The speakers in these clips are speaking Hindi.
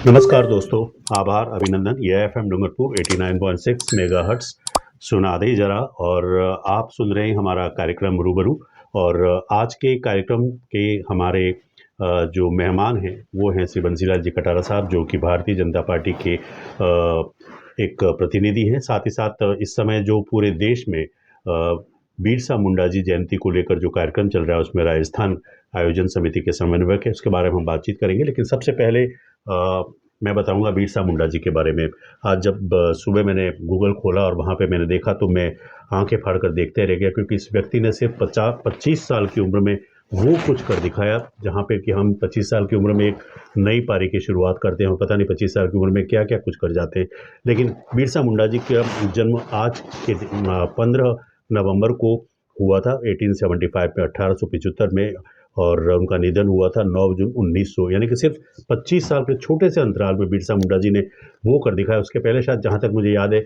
नमस्कार दोस्तों, आभार, अभिनंदन। यह एफएम डूंगरपुर 89.6 मेगाहर्ट्ज़ सुना दे जरा। और आप सुन रहे हैं हमारा कार्यक्रम रूबरू। और आज के कार्यक्रम के हमारे जो मेहमान हैं वो हैं श्री बंसीलाल जी कटारा साहब, जो कि भारतीय जनता पार्टी के एक प्रतिनिधि हैं। साथ ही साथ इस समय जो पूरे देश में बिरसा मुंडा जी जयंती को लेकर जो कार्यक्रम चल रहा है उसमें राजस्थान आयोजन समिति के समन्वयक है, उसके बारे में हम बातचीत करेंगे। लेकिन सबसे पहले मैं बताऊंगा बिरसा मुंडा जी के बारे में। आज जब सुबह मैंने गूगल खोला और वहाँ पे मैंने देखा तो मैं आंखें फाड़ कर देखते रह गया, क्योंकि इस व्यक्ति ने सिर्फ 25 साल की उम्र में वो कुछ कर दिखाया जहाँ पे कि हम 25 साल की उम्र में एक नई पारी की शुरुआत करते हैं और पता नहीं 25 साल की उम्र में क्या क्या कुछ कर जाते हैं। लेकिन बिरसा मुंडा जी का जन्म आज के 15 नवंबर को हुआ था 1875 में, 1875 में। और उनका निधन हुआ था 9 जून 1900, यानी कि सिर्फ 25 साल के छोटे से अंतराल में बिरसा मुंडा जी ने वो कर दिखाया। उसके पहले शायद जहाँ तक मुझे याद है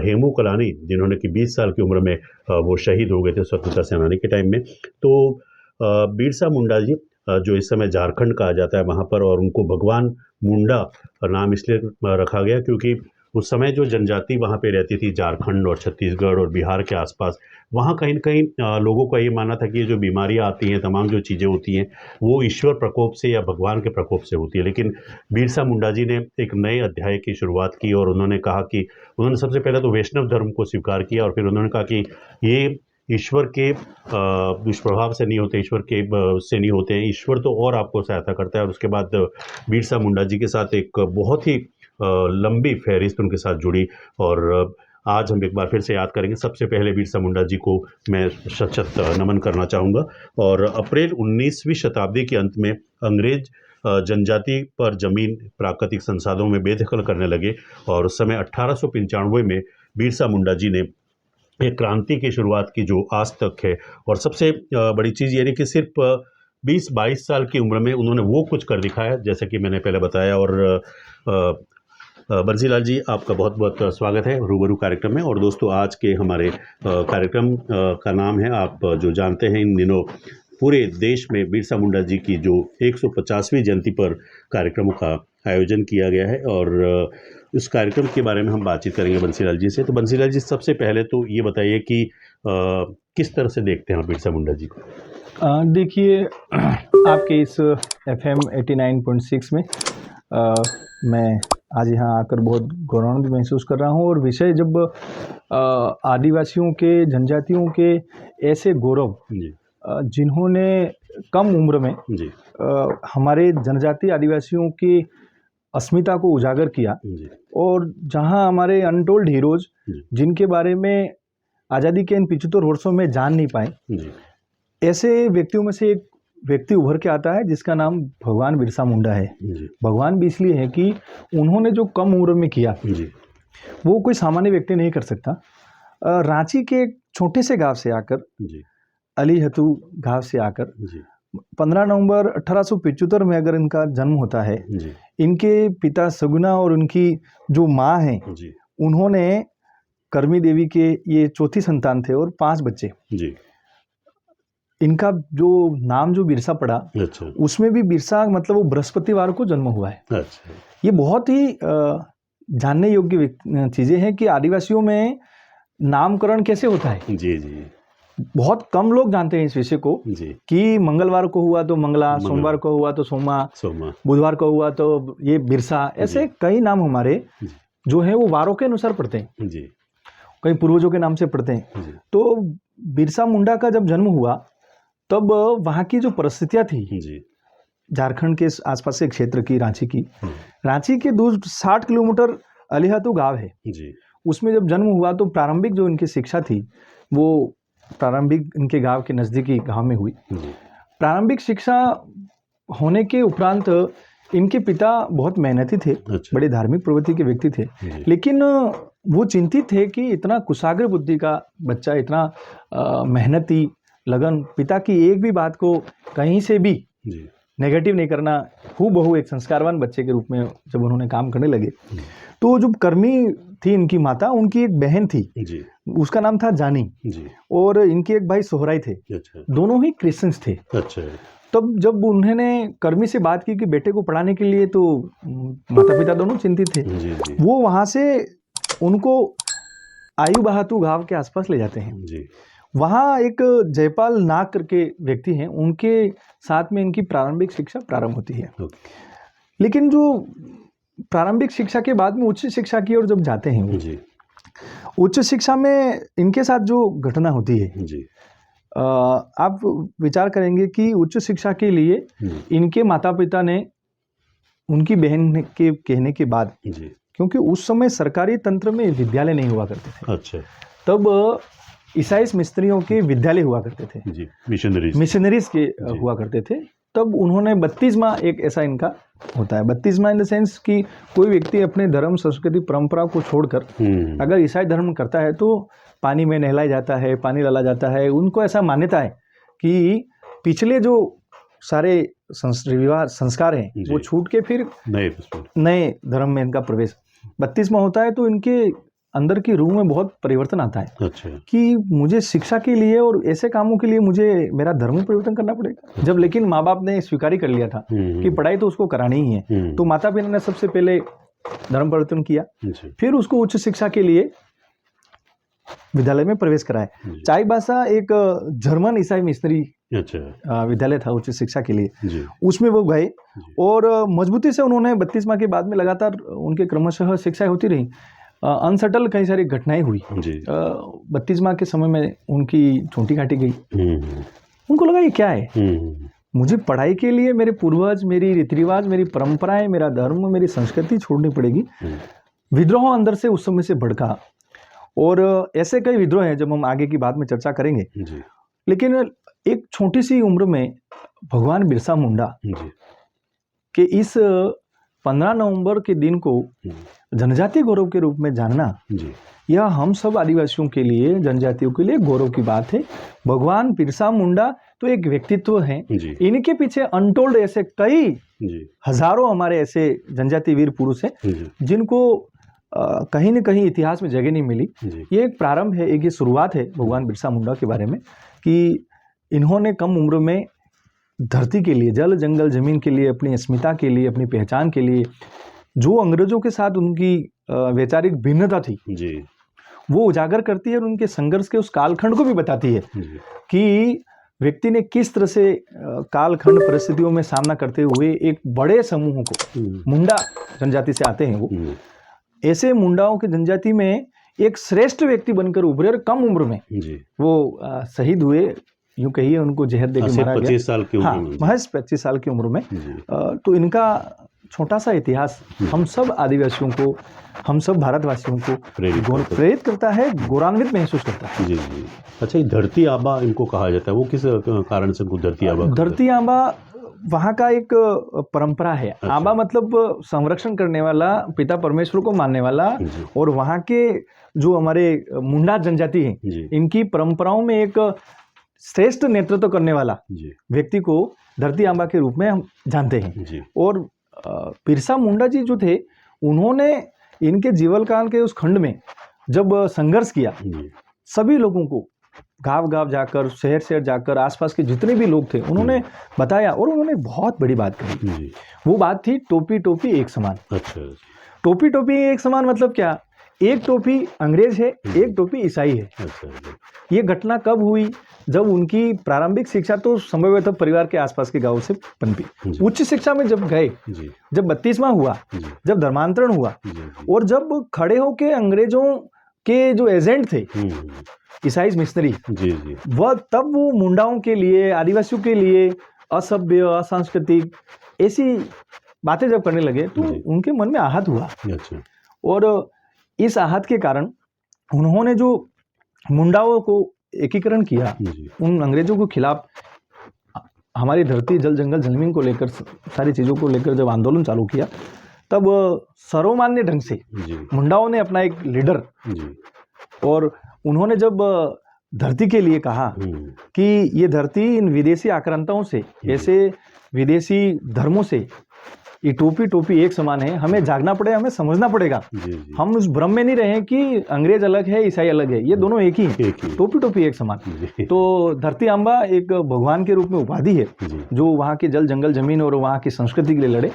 हेमू कलानी, जिन्होंने कि 20 साल की उम्र में वो शहीद हो गए थे स्वतंत्रता सेनानी के टाइम में। तो बिरसा मुंडा जी जो इस समय झारखंड कहा जाता है वहाँ पर, और उनको भगवान मुंडा नाम इसलिए रखा गया क्योंकि उस समय जो जनजाति वहाँ पे रहती थी झारखंड और छत्तीसगढ़ और बिहार के आसपास, वहाँ कहीं न कहीं लोगों का ये मानना था कि ये जो बीमारियाँ आती हैं, तमाम जो चीज़ें होती हैं, वो ईश्वर प्रकोप से या भगवान के प्रकोप से होती है। लेकिन बिरसा मुंडा जी ने एक नए अध्याय की शुरुआत की और उन्होंने कहा कि उन्होंने सबसे पहले तो वैष्णव धर्म को स्वीकार किया और फिर उन्होंने कहा कि ये ईश्वर के दुष्प्रभाव से नहीं होते, ईश्वर के से नहीं होते हैं, ईश्वर तो और आपको सहायता करता है। और उसके बाद बिरसा मुंडा जी के साथ एक बहुत ही लंबी फहरिस्त उनके साथ जुड़ी। और आज हम एक बार फिर से याद करेंगे। सबसे पहले बिरसा मुंडा जी को मैं शत-शत नमन करना चाहूँगा। और अप्रैल 19वीं शताब्दी के अंत में अंग्रेज जनजाति पर ज़मीन प्राकृतिक संसाधनों में बेदखल करने लगे और उस समय 1895 में बिरसा मुंडा जी ने एक क्रांति की शुरुआत की जो आज तक है। और सबसे बड़ी चीज़ ये है कि सिर्फ 20-22 साल की उम्र में उन्होंने वो कुछ कर दिखाया, जैसा कि मैंने पहले बताया। और बंसीलाल जी, आपका बहुत बहुत स्वागत है रूबरू कार्यक्रम में। और दोस्तों, आज के हमारे कार्यक्रम का नाम है, आप जो जानते हैं, इन दिनों पूरे देश में बिरसा मुंडा जी की जो 150वीं जयंती पर कार्यक्रमों का आयोजन किया गया है। और उस कार्यक्रम के बारे में हम बातचीत करेंगे बंसीलाल जी से। तो बंसीलाल जी, सबसे पहले तो ये बताइए कि किस तरह से देखते हैं आप बिरसा मुंडा जी को? देखिए, आपके इस FM 89.6 में मैं आज यहाँ आकर बहुत गौरवान्वित महसूस कर रहा हूँ। और विषय जब आदिवासियों के, जनजातियों के ऐसे गौरव जिन्होंने कम उम्र में हमारे जनजाति आदिवासियों की अस्मिता को उजागर किया, और जहाँ हमारे अनटोल्ड हीरोज जिनके बारे में आज़ादी के इन 75 वर्षों में जान नहीं पाए, ऐसे व्यक्तियों में से एक व्यक्ति उभर के आता है जिसका नाम भगवान बिरसा मुंडा है। भगवान भी इसलिए है कि उन्होंने जो कम उम्र में किया वो कोई सामान्य व्यक्ति नहीं कर सकता। रांची के एक छोटे से गांव से आकर, अलीहतू गांव से आकर 15 नवंबर 1875 में अगर इनका जन्म होता है, इनके पिता सगुना और उनकी जो माँ हैं, उन्होंने करमी देवी के ये चौथी संतान थे और 5 बच्चे। इनका जो नाम जो बिरसा पड़ा, उसमें भी बिरसा मतलब वो बृहस्पतिवार को जन्म हुआ है। ये बहुत ही जानने योग्य चीज़ें हैं कि आदिवासियों में नामकरण कैसे होता है। बहुत कम लोग जानते हैं इस विषय को कि मंगलवार को हुआ तो मंगला, सोमवार को हुआ तो सोमा, बुधवार को हुआ तो ये बिरसा। ऐसे कई नाम हमारे जो है वो वारों के अनुसार पढ़ते हैं, कई पूर्वजों के नाम से पढ़ते हैं। तो बिरसा मुंडा का जब जन्म हुआ तब वहाँ की जो परिस्थितियाँ थी, झारखंड के आसपास के क्षेत्र की, रांची के दूर 60 किलोमीटर अलीहतू गांव है, उसमें जब जन्म हुआ तो प्रारंभिक जो इनकी शिक्षा थी वो प्रारंभिक इनके गांव के नज़दीकी गांव में हुई। प्रारंभिक शिक्षा होने के उपरांत इनके पिता बहुत मेहनती थे, बड़े धार्मिक प्रवृत्ति के व्यक्ति थे, लेकिन वो चिंतित थे कि इतना कुशाग्र बुद्धि का बच्चा, इतना मेहनती, लगन, पिता की एक भी बात को कहीं से भी नेगेटिव नहीं करना, हूबहू एक संस्कारवान बच्चे के रूप में जब उन्होंने काम करने लगे, तो जो कर्मी थी इनकी माता, उनकी एक बहन थी, उसका नाम था जानी, और इनके एक भाई सोहराई थे। दोनों ही क्रिश्चियंस थे। तब जब उन्होंने कर्मी से बात की कि बेटे को पढ़ाने के लिए, तो माता पिता दोनों चिंतित थे। वो वहाँ से उनको आयु बहातू गांव के आसपास ले जाते हैं। वहाँ एक जयपाल नाग करके व्यक्ति हैं, उनके साथ में इनकी प्रारंभिक शिक्षा प्रारंभ होती है। लेकिन जो प्रारंभिक शिक्षा के बाद में उच्च शिक्षा की ओर जब जाते हैं वो, उच्च शिक्षा में इनके साथ जो घटना होती है, आप विचार करेंगे कि उच्च शिक्षा के लिए इनके माता पिता ने उनकी बहन के कहने के बाद, क्योंकि उस समय सरकारी तंत्र में विद्यालय नहीं हुआ करते थे। अच्छा। तब ईसाई मिस्त्रियों के विद्यालय हुआ करते थे जी, मिशनरीज के हुआ करते थे। तब उन्होंने बत्तीसवां एक ऐसा इनका होता है। बत्तीसवां इन द सेंस कि कोई व्यक्ति अपने धर्म संस्कृति परंपरा को छोड़कर अगर ईसाई धर्म करता है तो पानी में नहलाया जाता है, पानी डाला जाता है। उनको ऐसा मान्यता है कि पिछले जो सारे संस्कार हैं वो छूट के फिर नए धर्म में इनका प्रवेश 32वां होता है। तो इनके अंदर की रूह में बहुत परिवर्तन आता है। अच्छा। कि मुझे शिक्षा के लिए और ऐसे कामों के लिए मुझे मेरा धर्म परिवर्तन करना पड़ेगा। जब लेकिन माँ बाप ने स्वीकार ही कर लिया था कि पढ़ाई तो उसको करानी ही है, तो माता पिता ने सबसे पहले धर्म परिवर्तन किया, फिर उसको उच्च शिक्षा के लिए विद्यालय में प्रवेश कराया। चाईबासा एक जर्मन ईसाई मिशनरी विद्यालय था उच्च शिक्षा के लिए, उसमें वो गए और मजबूती से उन्होंने 32वां के बाद में लगातार उनके क्रमशः शिक्षाएं होती रही। अनसटल कई सारी घटनाएं हुई। 32वां के समय में उनकी छोटी काटी गई। उनको लगा ये क्या है, मुझे पढ़ाई के लिए मेरे पूर्वज, मेरी रीति रिवाज, मेरी परंपराएं, मेरा धर्म, मेरी संस्कृति छोड़नी पड़ेगी। विद्रोह अंदर से उस समय से भड़का और ऐसे कई विद्रोह हैं जब हम आगे की बात में चर्चा करेंगे। लेकिन एक छोटी सी उम्र में भगवान बिरसा मुंडा के इस 15 नवंबर के दिन को जनजातीय गौरव के रूप में जानना, यह हम सब आदिवासियों के लिए, जनजातियों के लिए गौरव की बात है। भगवान बिरसा मुंडा तो एक व्यक्तित्व है, इनके पीछे अनटोल्ड ऐसे कई हजारों हमारे ऐसे जनजातीय वीर पुरुष हैं जिनको कहीं न कहीं इतिहास में जगह नहीं मिली। ये एक प्रारंभ है, एक ये शुरुआत है भगवान बिरसा मुंडा के बारे में कि इन्होंने कम उम्र में धरती के लिए, जल जंगल जमीन के लिए, अपनी अस्मिता के लिए, अपनी पहचान के लिए, जो अंग्रेजों के साथ उनकी वैचारिक भिन्नता थी वो उजागर करती है और उनके संघर्ष के उस कालखंड को भी बताती है कि व्यक्ति ने किस तरह से कालखंड परिस्थितियों में सामना करते हुए एक बड़े समूह को, मुंडा जनजाति से आते हैं वो, ऐसे मुंडाओं की जनजाति में एक श्रेष्ठ व्यक्ति बनकर उभरे और कम उम्र में वो शहीद हुए। यूं कहिए उनको जहर देकर मारा गया। 25 साल की उम्र में, महज 25 साल की उम्र में। तो इनका छोटा सा इतिहास हम सब आदिवासियों को, हम सब भारतवासियों को प्रेरित करता है, गौरवान्वित महसूस करता है। जी। अच्छा, ये धरती आबा इनको कहा जाता है, वो किस कारण से इनको धरती आबा? धरती आबा वहाँ का एक परंपरा है। अच्छा। आबा मतलब संरक्षण करने वाला, पिता परमेश्वर को मानने वाला, और वहाँ के जो हमारे मुंडा जनजाति है इनकी परंपराओं में एक श्रेष्ठ नेतृत्व करने वाला व्यक्ति को धरती आबा के रूप में हम जानते हैं। और बिरसा मुंडा जी जो थे, उन्होंने इनके जीवन काल के उस खंड में जब संघर्ष किया, सभी लोगों को गांव गांव जाकर, शहर शहर जाकर, आसपास के जितने भी लोग थे उन्होंने बताया और उन्होंने बहुत बड़ी बात कही। वो बात थी टोपी टोपी एक समान। अच्छा। टोपी टोपी एक समान मतलब क्या? एक टोपी अंग्रेज है, एक टोपी ईसाई है। अच्छा। ये घटना कब हुई? जब उनकी प्रारंभिक शिक्षा तो संभवतः परिवार के आसपास के गांव से पनपी। उच्च शिक्षा में जब गए, जब 32वां हुआ, जब धर्मांतरण हुआ और जब खड़े होके अंग्रेजों के जो एजेंट थे ईसाई मिशनरी, वह तब वो मुंडाओं के लिए, आदिवासियों के लिए असभ्य, असांस्कृतिक ऐसी बातें जब करने लगे तो उनके मन में आहत हुआ। और इस आहत के कारण उन्होंने जो मुंडाओं को एकीकरण किया, उन अंग्रेजों के खिलाफ हमारी धरती, जल जंगल जमीन को लेकर, सारी चीज़ों को लेकर जब आंदोलन चालू किया, तब सर्वमान्य ढंग से मुंडाओं ने अपना एक लीडर, और उन्होंने जब धरती के लिए कहा कि ये धरती इन विदेशी आक्रांताओं से, ऐसे विदेशी धर्मों से ये टोपी एक समान है, हमें जागना पड़ेगा, हमें समझना पड़ेगा। हम उस भ्रम में नहीं रहे कि अंग्रेज अलग है, ईसाई अलग है, ये दोनों एक ही है, टोपी एक समान। तो धरती आंबा एक भगवान के रूप में उपाधि है, जो वहाँ के जल जंगल जमीन और वहाँ की संस्कृति के लिए लड़े।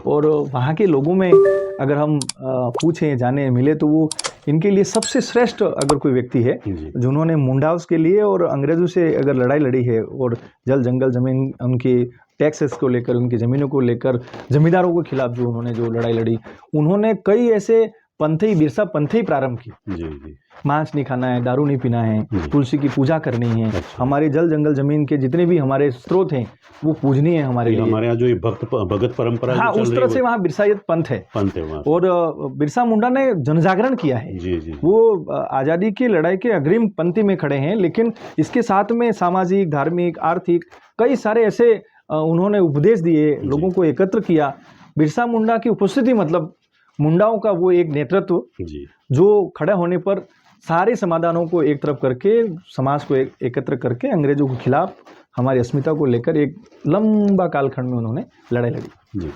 और वहाँ के लोगों में अगर हम पूछें, जाने, मिले, तो वो इनके लिए सबसे श्रेष्ठ अगर कोई व्यक्ति है जिन्होंने मुंडा हाउस के लिए और अंग्रेजों से अगर लड़ाई लड़ी है, और जल जंगल जमीन, उनकी टैक्सेस को लेकर, उनकी ज़मीनों को लेकर, जमींदारों के खिलाफ जो उन्होंने जो लड़ाई लड़ी, उन्होंने कई ऐसे पंथी, बिरसा पंथी प्रारंभ की। मांस नहीं खाना है, दारू नहीं पीना है, तुलसी की पूजा करनी है। हमारे जल जंगल जमीन के जितने भी हमारे स्रोत हैं वो पूजनीय है हमारे लिए। हमारे यहाँ जो ये भगत परंपरा, हाँ, उस तरह से वहाँ बिरसायत पंथ है। और बिरसा मुंडा ने जनजागरण किया है। वो आज़ादी की लड़ाई के अग्रिम पंक्ति में खड़े हैं, लेकिन इसके साथ में सामाजिक, धार्मिक, आर्थिक कई सारे ऐसे उन्होंने उपदेश दिए, लोगों को एकत्र किया। बिरसा मुंडा की उपस्थिति मतलब मुंडाओं का वो एक नेतृत्व जो खड़ा होने पर सारे समाधानों को एक तरफ करके, समाज को एकत्र करके अंग्रेजों के खिलाफ हमारी अस्मिता को लेकर एक लंबा कालखंड में उन्होंने लड़ाई लड़ी।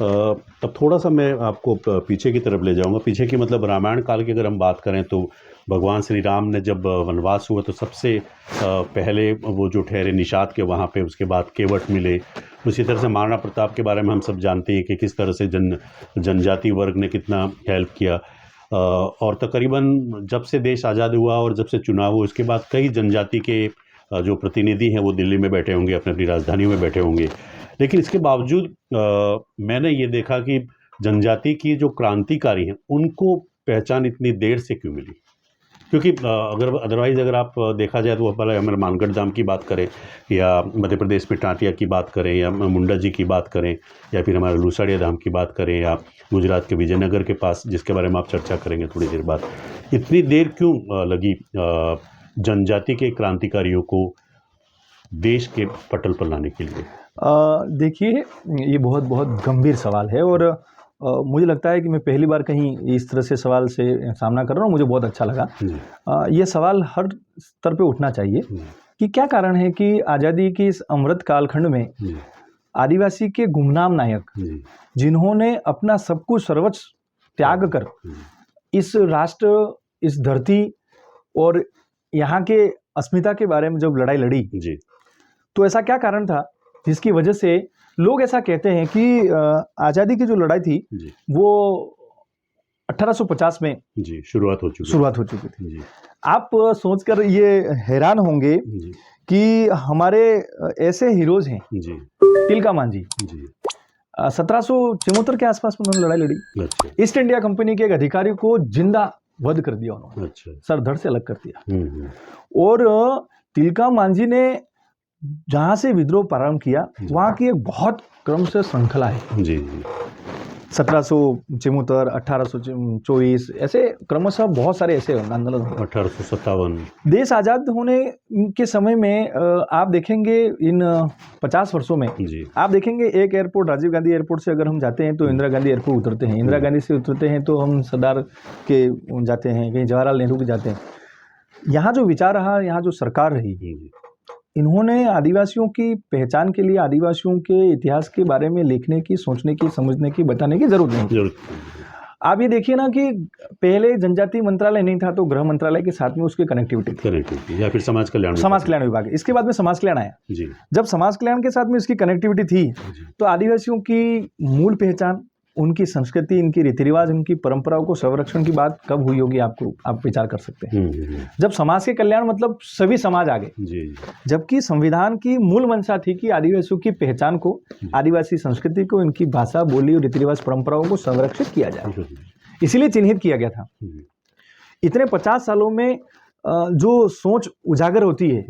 अब थोड़ा सा मैं आपको पीछे की तरफ ले जाऊंगा। पीछे की मतलब रामायण काल की अगर हम बात करें तो भगवान श्री राम ने जब वनवास हुआ तो सबसे पहले वो जो ठहरे निषाद के वहाँ पे, उसके बाद केवट मिले। उसी तरह से महाराणा प्रताप के बारे में हम सब जानते हैं कि किस तरह से जनजाति वर्ग ने कितना हेल्प किया। और तकरीबन जब से देश आज़ाद हुआ और जब से चुनाव हुआ, उसके बाद कई जनजाति के जो प्रतिनिधि हैं वो दिल्ली में बैठे होंगे, अपनी अपनी राजधानी में बैठे होंगे। लेकिन इसके बावजूद मैंने ये देखा कि जनजाति की जो क्रांतिकारी हैं उनको पहचान इतनी देर से क्यों मिली? क्योंकि अगर आप देखा जाए तो पहले हमारे मानगढ़ धाम की बात करें, या मध्य प्रदेश में टाटिया की बात करें, या मुंडा जी की बात करें, या फिर हमारे लूसाड़िया धाम की बात करें, या गुजरात के विजयनगर के पास, जिसके बारे में आप चर्चा करेंगे थोड़ी देर बाद, इतनी देर क्यों लगी जनजाति के क्रांतिकारियों को देश के पटल पर लाने के लिए? देखिए, ये बहुत गंभीर सवाल है, और मुझे लगता है कि मैं पहली बार कहीं इस तरह से सवाल से सामना कर रहा हूँ। मुझे बहुत अच्छा लगा। ये सवाल हर स्तर पे उठना चाहिए कि क्या कारण है कि आज़ादी की इस अमृत कालखंड में आदिवासी के गुमनाम नायक, जिन्होंने अपना सब कुछ सर्वस्व त्याग कर इस राष्ट्र, इस धरती और यहाँ के अस्मिता के बारे में जब लड़ाई लड़ी, तो ऐसा क्या कारण था जिसकी वजह से लोग ऐसा कहते हैं कि आज़ादी की जो लड़ाई थी वो 1850 में शुरुआत हो चुकी थी। आप सोचकर ये हैरान होंगे कि हमारे ऐसे हीरोज हैं, तिलका मांझी 1774 के आसपास में उन्होंने लड़ाई लड़ी। ईस्ट इंडिया कंपनी के एक अधिकारी को जिंदा वध कर दिया उन्होंने, सर धड़ से अलग कर दिया। और तिलका मांझी ने जहाँ से विद्रोह प्रारंभ किया, वहाँ की एक बहुत क्रमशः श्रृंखला है। 1774, 1824, ऐसे क्रमशः बहुत सारे ऐसे आंदोलन। 1857 देश आज़ाद होने के समय में आप देखेंगे इन 50 वर्षों में आप देखेंगे एक एयरपोर्ट, राजीव गांधी एयरपोर्ट से अगर हम जाते हैं तो इंदिरा गांधी एयरपोर्ट उतरते हैं, इंदिरा गांधी से उतरते हैं तो हम सरदार के जाते हैं, कहीं जवाहरलाल नेहरू के जाते हैं। यहाँ जो विचार रहा, यहाँ जो सरकार रही, इन्होंने आदिवासियों की पहचान के लिए आदिवासियों के इतिहास के बारे में लिखने की, सोचने की, समझने की, बताने की जरूरत नहीं। आप ये देखिए ना कि पहले जनजाति मंत्रालय नहीं था तो गृह मंत्रालय के साथ में उसकी कनेक्टिविटी थी, या फिर समाज कल्याण विभाग। इसके बाद में समाज कल्याण आया। जब समाज कल्याण के साथ में इसकी कनेक्टिविटी थी तो आदिवासियों की मूल पहचान, उनकी संस्कृति, इनकी रीति रिवाज, उनकी परंपराओं को संरक्षण की बात कब हुई होगी, आप विचार कर सकते हैं। जब समाज के कल्याण मतलब सभी समाज आ गए, जबकि संविधान की मूल मंशा थी कि आदिवासियों की पहचान को, आदिवासी संस्कृति को, इनकी भाषा, बोली और रीति रिवाज परंपराओं को संरक्षित किया जाए, इसीलिए चिन्हित किया गया था। इतने 50 सालों में जो सोच उजागर होती है,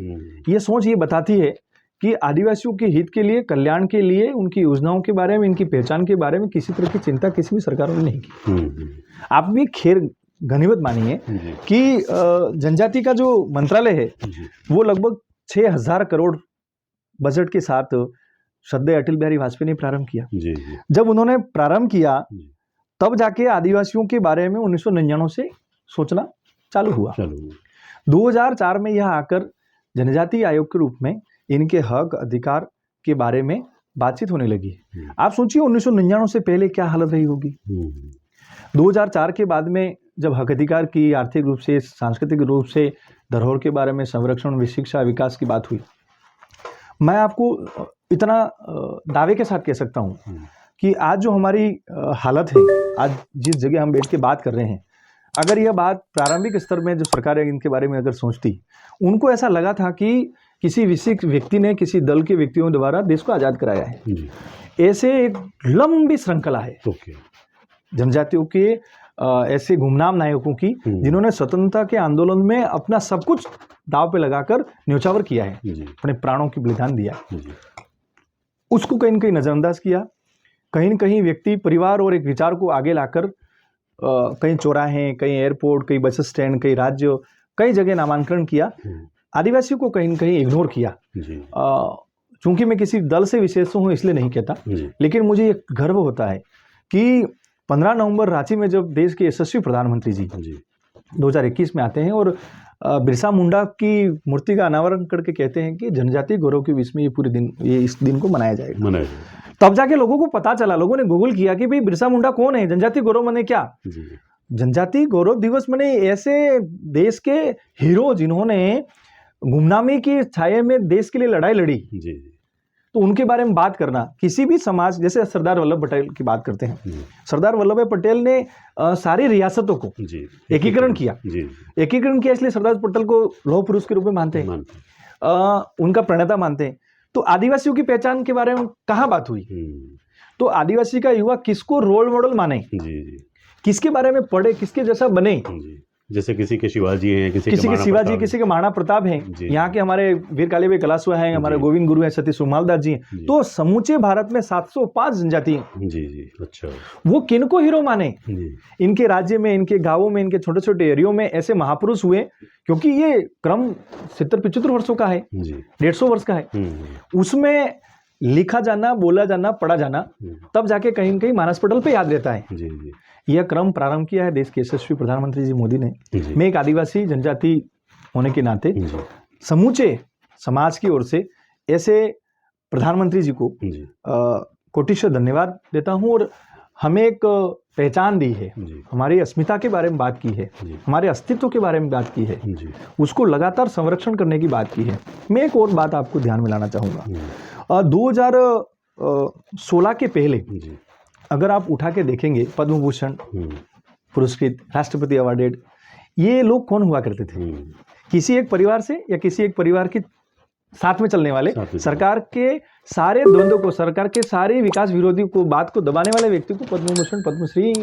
ये सोच ये बताती है कि आदिवासियों के हित के लिए, कल्याण के लिए, उनकी योजनाओं के बारे में, इनकी पहचान के बारे में किसी तरह की चिंता किसी भी सरकारों ने नहीं की। आप भी खैर घनीवत मानिए कि जनजाति का जो मंत्रालय है वो लगभग 6000 करोड़ बजट के साथ श्रद्धेय अटल बिहारी वाजपेयी ने प्रारंभ किया। जब उन्होंने प्रारंभ किया तब जाके आदिवासियों के बारे में 1999 से सोचना चालू हुआ। 2004 में यह आकर जनजाति आयोग के रूप में इनके हक अधिकार के बारे में बातचीत होने लगी। आप सोचिए 1999 से पहले क्या हालत रही होगी। 2004 के बाद में जब हक अधिकार की, आर्थिक रूप से, सांस्कृतिक रूप से, धरोहर के बारे में, संरक्षण, शिक्षा, विकास की बात हुई, मैं आपको इतना दावे के साथ कह सकता हूँ कि आज जो हमारी हालत है, आज जिस जगह हम बैठ के बात कर रहे हैं, अगर यह बात प्रारंभिक स्तर में जो सरकार इनके बारे में अगर सोचती, उनको ऐसा लगा था कि किसी विशिष्ट व्यक्ति ने, किसी दल के व्यक्तियों द्वारा देश को आज़ाद कराया है। ऐसे एक लंबी श्रृंखला है जनजातियों के ऐसे गुमनाम नायकों की, जिन्होंने स्वतंत्रता के आंदोलन में अपना सब कुछ दाव पे लगाकर न्योछावर किया है, अपने प्राणों की बलिदान दिया। उसको कहीं न कहीं नज़रअंदाज किया, कहीं न कहीं व्यक्ति, परिवार और एक विचार को आगे लाकर कहीं चौराहे, कहीं एयरपोर्ट, कहीं बस स्टैंड, कई राज्य, कई जगह नामांकन किया। आदिवासियों को कहीं न कहीं इग्नोर किया। चूंकि मैं किसी दल से विशेष हूँ इसलिए नहीं कहता, लेकिन मुझे ये गर्व होता है कि 15 नवंबर रांची में जब देश के यशस्वी प्रधानमंत्री जी 2021 में आते हैं और बिरसा मुंडा की मूर्ति का अनावरण करके कहते हैं कि जनजातीय गौरव के बीच में ये इस दिन को मनाया जाएगा। तब जाके लोगों को पता चला, लोगों ने गूगल किया कि भाई बिरसा मुंडा कौन है, जनजातीय गौरव मने क्या। जनजातीय गौरव दिवस मने ऐसे देश के हीरो जिन्होंने गुमनामी की छाये में देश के लिए लड़ाई लड़ी, तो उनके बारे में बात करना। किसी भी समाज, जैसे सरदार वल्लभ पटेल की बात करते हैं, सरदार वल्लभ भाई पटेल ने सारी रियासतों को एकीकरण किया। एकीकरण किया इसलिए सरदार पटेल को लौह पुरुष के रूप में मानते हैं, उनका प्रणेता मानते हैं। तो आदिवासियों की पहचान के बारे में कहाँ बात हुई? तो आदिवासी का युवा किसको रोल मॉडल माने, किसके बारे में पढ़े, किसके जैसा बने। जैसे किसी के शिवाजी हैं, किसी के शिवाजी, किसी के महाराणा प्रताप हैं, यहाँ के हमारे वीर कालीबाई कलासुआ हैं, हमारे गोविंद गुरु हैं, सतीश सुमालदास जी हैं। तो समूचे भारत में 705 जनजाति हैं। अच्छा, वो किनको हीरो माने? इनके राज्य में, इनके गांवों में, इनके छोटे छोटे एरियो में ऐसे महापुरुष हुए, क्योंकि ये क्रम 70-75 वर्षों का है, 150 वर्ष का है। उसमें लिखा जाना, बोला जाना, पढ़ा जाना, तब जाके कहीं कहीं मानस पटल पे याद रहता है। यह क्रम प्रारंभ किया है देश के यशस्वी प्रधानमंत्री जी मोदी ने। मैं एक आदिवासी जनजाति होने के नाते समूचे समाज की ओर से ऐसे प्रधानमंत्री जी को कोटिश्वर धन्यवाद देता हूं। और हमें एक पहचान दी है, हमारी अस्मिता के बारे में बात की है, हमारे अस्तित्व के बारे में बात की है, उसको लगातार संरक्षण करने की बात की है। मैं एक और बात आपको ध्यान में लाना चाहूँगा। 2016 के पहले अगर आप उठा के देखेंगे, पद्म भूषण पुरस्कृत, राष्ट्रपति अवार्डेड, ये लोग कौन हुआ करते थे? किसी एक परिवार से या किसी एक परिवार के साथ में चलने वाले, सरकार के सारे द्वंद्व को, सरकार के सारे विकास विरोधी को, बात को दबाने वाले व्यक्ति को पद्म भूषण, पद्मश्री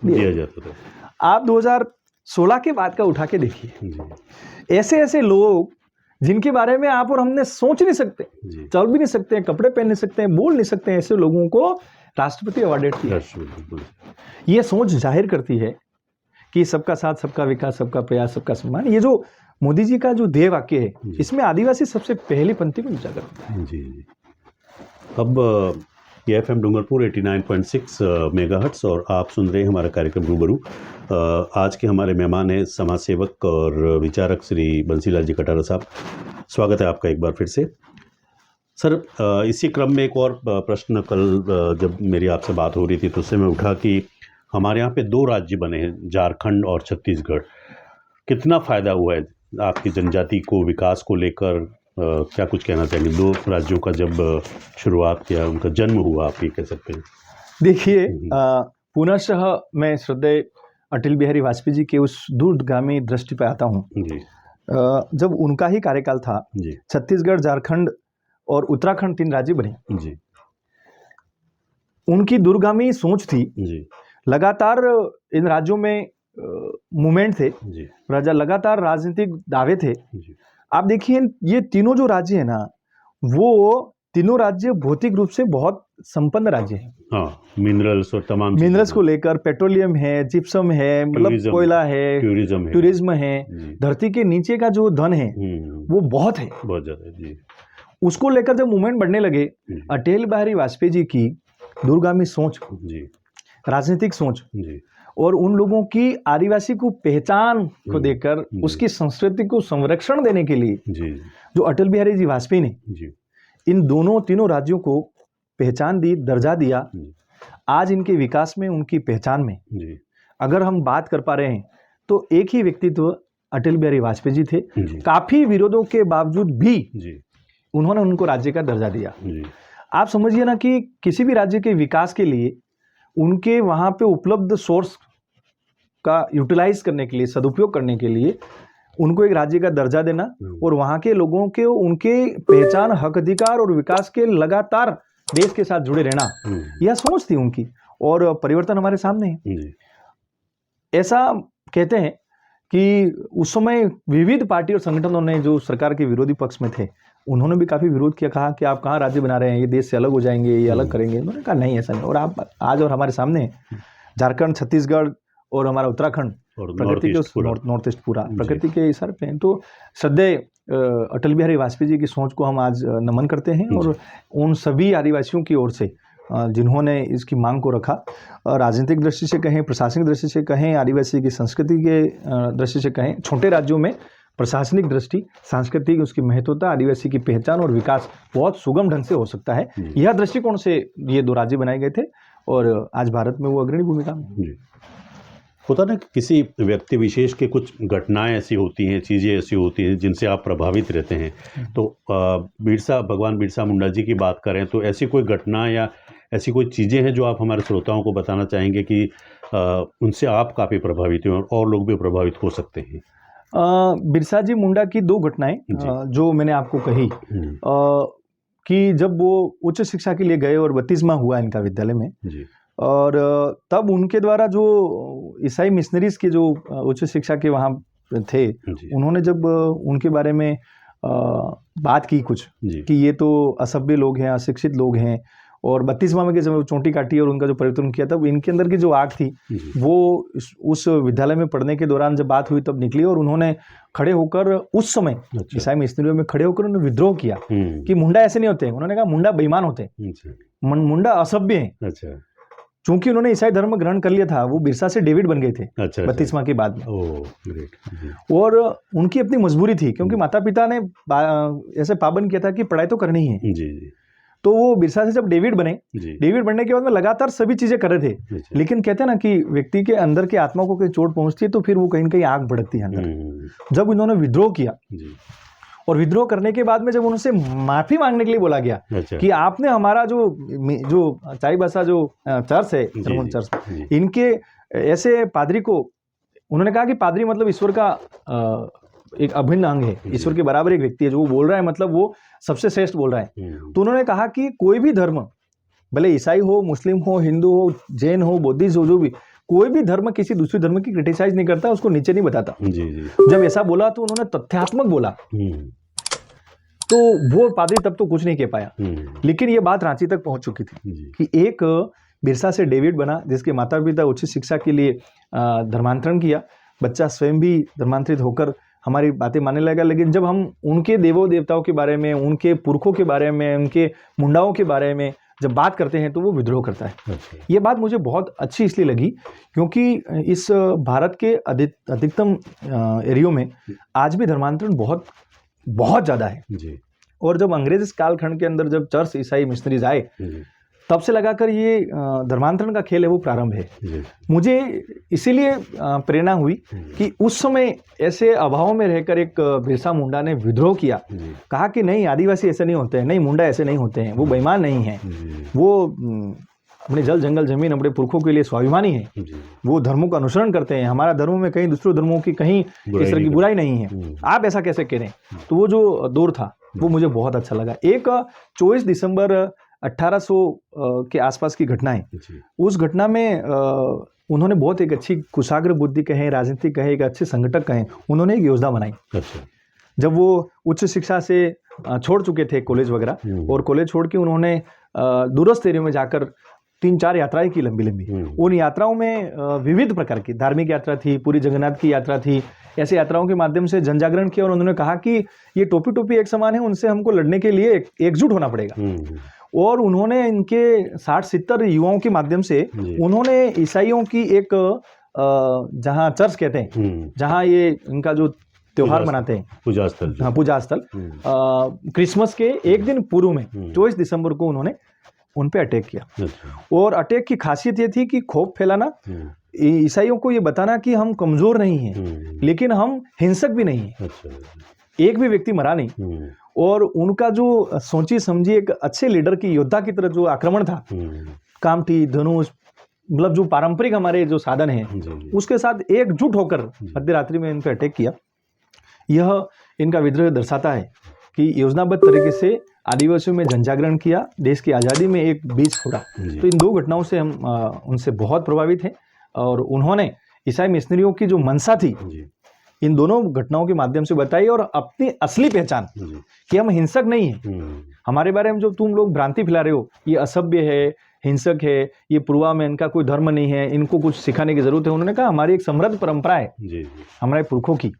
दिया जाता था। आप 2016 के बाद का उठा के देखिए, ऐसे ऐसे लोग जिनके बारे में आप और हमने सोच नहीं सकते, चल भी नहीं सकते, कपड़े पहन नहीं सकते, बोल नहीं सकते, ऐसे लोगों को राष्ट्रपति अवार्डेड किया। ये सोच जाहिर करती है कि सबका साथ, सबका विकास, सबका प्रयास, सबका सम्मान। ये जो मोदी जी का जो ध्येय वाक्य है, इसमें आदिवासी सबसे पहली पंक्ति में उजागर होता है। जी। अब ये FM डूंगरपुर 89.6 मेगाहर्ट्ज और आप सुन रहे हैं हमारा कार्यक्रम रूबरू। आज के हमारे मेहमान हैं समाज सेवक और विचारक श्री बंसीलाल जी कटारा साहब। स्वागत है आपका एक बार फिर से। सर, इसी क्रम में एक और प्रश्न, कल जब मेरी आपसे बात हो रही थी तो उससे मैं उठा कि हमारे यहाँ पे 2 राज्य बने हैं, झारखंड और छत्तीसगढ़। कितना फ़ायदा हुआ है आपकी जनजाति को, विकास को लेकर? क्या कुछ कहना चाहेंगे? 2 राज्यों का जब शुरुआत किया, उनका जन्म हुआ, आप ये कह सकते हैं। देखिए, पुनः मैं श्रद्धेय अटल बिहारी वाजपेयी जी के उस दूरगामी दृष्टि पर आता हूँ। जब उनका ही कार्यकाल था, छत्तीसगढ़, झारखंड और उत्तराखंड 3 राज्य बने। उनकी दूरगामी सोच थी। लगातार इन राज्यों में मूवमेंट थे, लगातार राजनीतिक दावे थे। आप देखिए, ये तीनों जो राज्य है ना, वो तीनों राज्य भौतिक रूप से बहुत संपन्न राज्य हैं। हाँ, मिनरल्स और तमाम मिनरल्स को लेकर, पेट्रोलियम है, जिप्सम है, मतलब कोयला है, टूरिज्म है, धरती के नीचे का जो धन है वो बहुत है, बहुत ज्यादा जी। उसको लेकर जब मूवमेंट बढ़ने लगे, अटल बिहारी वाजपेयी जी की दूरगामी सोच, राजनीतिक सोच और उन लोगों की आदिवासी को पहचान को देकर उसकी संस्कृति को संरक्षण देने के लिए जो अटल बिहारी जी वाजपेयी ने इन तीनों राज्यों को पहचान दी, दर्जा दिया, आज इनके विकास में, उनकी पहचान में अगर हम बात कर पा रहे हैं तो एक ही व्यक्तित्व अटल बिहारी वाजपेयी जी थे। काफी विरोधों के बावजूद भी उन्होंने उनको राज्य का दर्जा दिया। आप समझिए ना कि किसी भी राज्य के विकास के लिए उनके वहां पे उपलब्ध सोर्स का यूटिलाइज करने के लिए, सदुपयोग करने के लिए उनको एक राज्य का दर्जा देना और वहां के लोगों के उनके पहचान, हक अधिकार और विकास के लगातार देश के साथ जुड़े रहना, यह सोच थी उनकी और परिवर्तन हमारे सामने है। ऐसा कहते हैं कि उस समय विविध पार्टी और संगठनों ने जो सरकार के विरोधी पक्ष में थे उन्होंने भी काफी विरोध किया, कहा कि आप कहाँ राज्य बना रहे हैं, ये देश से अलग हो जाएंगे, ये अलग करेंगे। उन्होंने कहा नहीं, ऐसा नहीं। और आप आज और हमारे सामने झारखंड, छत्तीसगढ़ और हमारा उत्तराखंड प्रकृति के नॉर्थ ईस्ट पूरा प्रकृति के इशारे पे हैं। तो श्रद्धेय अटल बिहारी वाजपेयी जी की सोच को हम आज नमन करते हैं और उन सभी आदिवासियों की ओर से जिन्होंने इसकी मांग को रखा, राजनीतिक दृष्टि से कहें, प्रशासनिक दृष्टि से कहें, आदिवासी की संस्कृति के दृष्टि से कहें, छोटे राज्यों में प्रशासनिक दृष्टि, सांस्कृतिक उसकी महत्वता, आदिवासी की पहचान और विकास बहुत सुगम ढंग से हो सकता है। यह दृष्टिकोण से ये दो राज्य बनाए गए थे और आज भारत में वो अग्रणी भूमिका में। होता ना कि किसी व्यक्ति विशेष के कुछ घटनाएं ऐसी होती हैं, चीज़ें ऐसी होती हैं जिनसे आप प्रभावित रहते हैं। तो भगवान बिरसा मुंडा जी की बात करें तो ऐसी कोई घटना या ऐसी कोई चीज़ें हैं जो आप हमारे श्रोताओं को बताना चाहेंगे कि उनसे आप काफ़ी प्रभावित हुए और लोग भी प्रभावित हो सकते हैं? बिरसा जी मुंडा की दो घटनाएं जो मैंने आपको कही कि जब वो उच्च शिक्षा के लिए गए और 32वां हुआ इनका विद्यालय में, और तब उनके द्वारा जो ईसाई मिशनरीज के जो उच्च शिक्षा के वहाँ थे, उन्होंने जब उनके बारे में बात की कुछ कि ये तो असभ्य लोग हैं, अशिक्षित लोग हैं, और 32वां में के जब चोटी काटी और उनका जो परिवर्तन किया, तब इनके अंदर की जो आग थी वो उस विद्यालय में पढ़ने के दौरान जब बात हुई तब निकली। और उन्होंने खड़े होकर उस समय ईसाई मिशनरियों में खड़े होकर उन्होंने विद्रोह किया कि मुंडा ऐसे नहीं होते। उन्होंने कहा मुंडा बेईमान होते, मुंडा असभ्य है। चूंकि उन्होंने ईसाई धर्म ग्रहण कर लिया था, वो बिरसा से डेविड बन गए थे 32वां के बाद में। और उनकी अपनी मजबूरी थी क्योंकि माता पिता ने ऐसे पाबंद किया था कि पढ़ाई तो करनी ही है। तो वो बिरसा से जब डेविड बने, डेविड बनने के बाद में लगातार सभी चीजें कर रहे थे, लेकिन कहते हैं ना कि व्यक्ति के अंदर के आत्मा को कोई चोट पहुंचती है तो फिर वो कहीं न कहीं आग भड़कती है अंदर। जब इन्होंने विद्रोह किया और विद्रोह करने के बाद में जब उनसे माफी मांगने के लिए बोला गया कि आपने हमारा जो चाईबासा जो चर्च है, चर्च, इनके ऐसे पादरी को, उन्होंने कहा कि पादरी मतलब ईश्वर का एक अभिन्न अंग है, ईश्वर के बराबर एक व्यक्ति है, जो वो बोल रहा है मतलब वो सबसे श्रेष्ठ बोल रहा है। तो उन्होंने कहा कि कोई भी धर्म, भले ईसाई हो, मुस्लिम हो, हिंदू हो, जैन हो, बुद्धिस्ट हो, जो भी, कोई भी धर्म किसी दूसरे धर्म की क्रिटिसाइज नहीं करता, उसको नीचे नहीं बताता। जब ऐसा बोला तो उन्होंने तथ्यात्मक बोला, तो वो पादरी तब तो कुछ नहीं कह पाया। लेकिन ये बात रांची तक पहुंच चुकी थी कि एक बिरसा से डेविड बना, जिसके माता पिता उच्च शिक्षा के लिए धर्मांतरण किया, बच्चा स्वयं भी धर्मांतरित होकर हमारी बातें मानने लगा। लेकिन जब हम उनके देवों देवताओं के बारे में, उनके पुरखों के बारे में, उनके मुंडाओं के बारे में जब बात करते हैं तो वो विद्रोह करता है। ये बात मुझे बहुत अच्छी इसलिए लगी क्योंकि इस भारत के अधिकतम एरियो में आज भी धर्मांतरण बहुत बहुत ज़्यादा है। और जब अंग्रेज कालखंड के अंदर जब चर्च ईसाई मिशनरीज आए, तब से लगाकर ये धर्मांतरण का खेल है वो प्रारंभ है। मुझे इसीलिए प्रेरणा हुई कि उस समय ऐसे अभाव में रहकर एक बिरसा मुंडा ने विद्रोह किया, कहा कि नहीं, आदिवासी ऐसे नहीं होते हैं, नहीं, मुंडा ऐसे नहीं होते हैं, वो बेईमान नहीं है, वो अपने जल जंगल जमीन अपने पुरखों के लिए स्वाभिमानी है, वो धर्मों का अनुसरण करते हैं, हमारा धर्म में कहीं दूसरे धर्मों की कहीं इस तरह की बुराई नहीं है, आप ऐसा कैसे कह रहे हैं। तो वो जो दौर था वो मुझे बहुत अच्छा लगा। एक 24 दिसंबर 1800 के आसपास की घटना है। उस घटना में उन्होंने बहुत एक अच्छी कुशाग्र बुद्धि कहें, राजनीति कहें, एक अच्छे संगठक कहें, उन्होंने एक योजना बनाई। जब वो उच्च शिक्षा से छोड़ चुके थे कॉलेज वगैरह, और कॉलेज छोड़ के उन्होंने दूरस्थ एरिया में जाकर 3-4 यात्राएं की, लंबी लंबी। उन यात्राओं में विविध प्रकार की धार्मिक यात्रा थी, पूरी जगन्नाथ की यात्रा थी, ऐसे यात्राओं के माध्यम से जन जागरण किया। और उन्होंने कहा कि ये टोपी टोपी एक समान है, उनसे हमको लड़ने के लिए एकजुट होना पड़ेगा। और उन्होंने इनके 60-70 युवाओं के माध्यम से उन्होंने ईसाइयों की एक जहाँ चर्च कहते हैं, जहाँ ये इनका जो त्योहार मनाते हैं, पूजा स्थल, हाँ, पूजा स्थल, क्रिसमस के एक दिन पूर्व में 24 दिसंबर को उन्होंने उन पे अटैक किया। और अटैक की खासियत ये थी कि खौफ फैलाना, ईसाइयों को ये बताना कि हम कमजोर नहीं हैं, लेकिन हम हिंसक भी नहीं हैं। एक भी व्यक्ति मरा नहीं। और उनका जो सोची समझी एक अच्छे लीडर की, योद्धा की तरह जो आक्रमण था, कामठी, धनुष, मतलब जो पारंपरिक हमारे जो साधन हैं उसके साथ एकजुट होकर मध्य रात्रि में इन पे अटैक किया। यह इनका विद्रोह दर्शाता है कि योजनाबद्ध तरीके से आदिवासियों में जनजागरण किया, देश की आज़ादी में एक बीज फोड़ा। तो इन दो घटनाओं से हम उनसे बहुत प्रभावित हैं और उन्होंने ईसाई मिशनरियों की जो मंशा थी इन दोनों घटनाओं के माध्यम से बताई और अपनी असली पहचान कि हम हिंसक नहीं हैं। हमारे बारे में जो तुम लोग भ्रांति फैला रहे हो, ये असभ्य है, हिंसक है, ये पूर्वा में इनका कोई धर्म नहीं है, इनको कुछ सिखाने की जरूरत है। उन्होंने कहा हमारी एक समृद्ध परंपरा है, हमारे पुरखों की,